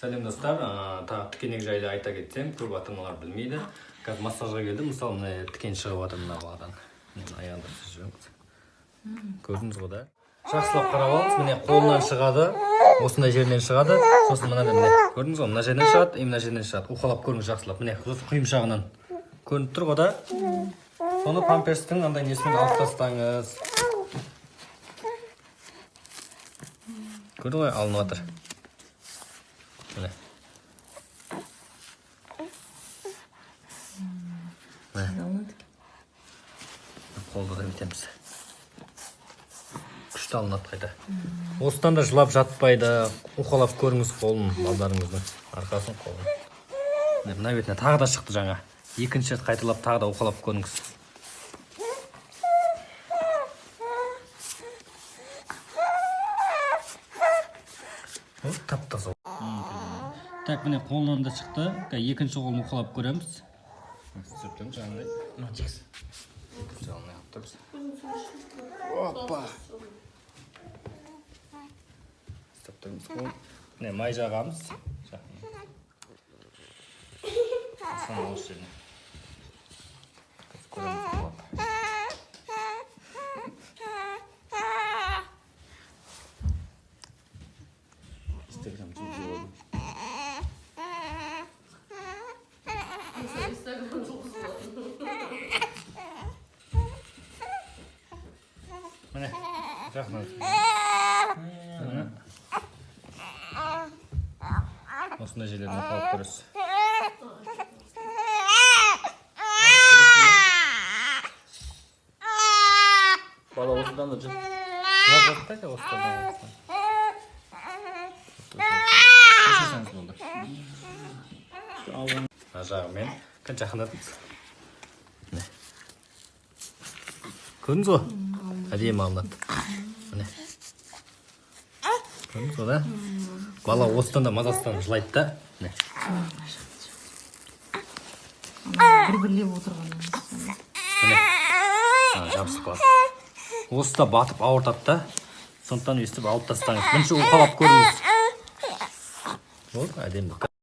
Сәлем достар, тағы тікенек жайлы айта кетсем, көп ата-аналар білмейді. Қазір массажға келдім, мысалы мына тікен шығып жатыр мына бағадан. Аяғында сіз жүріңіз. Көрдіңіз ғой да? Жақсылап қарап алыңыз, міне қолынан шығады, осындай жерінен шығады, сосын мына міне көрдіңіз ғой, мына жерден шығады, мына жерден шығады. Уқалап көріңіз жақсылап. Міне құйымшағынан көрініп тұр ғой да? Соны памперстің андай несімен алып тастаңыз. Көрді ғой, алынып жатыр. Міне. Қолды да бітеміз. Күшті алынады қайта. Осыдан да жылап жатпайды. Уқалап көріңіз қолын, балдарыңыздың арқасын қолын. Мына бетіне тағы да шықты жаңа. Екінші рет қайталап тағы да уқалап көріңіз. Тап-таза. Так, міне қолынан да шықты. Екінші қолын уқалап көреміз. Сүрттің жаңағыдай. Чекс. Екінші қолын аяп тұрмыз. Опа! Ұстап тұрмыз қол. Міне май жағамыз. Соны осы жеріне. Көреміз қолап. Instagram çok iyi oldu. Instagram çok zor. Mene, rahmet. Osunda şeylerini kalıp görürüz. Bala osudan da cın. Vazgeçtik ya osudan. Yaşasanız oldu. Ажағымен жақындатыңыз. Көрдіңіз ғой? Әдемі алынады. Міне. Көрдіңіз ғой да? Бала осыдан да мазасынан жылайды да. Міне. Бір-бірлеп отырған. Міне. Жабысып қалады. Осы да батып ауыртады да. Сондықтан өстіп алып тастаңыз. Бірінші уқалап көріңіз. Болды, әдемі.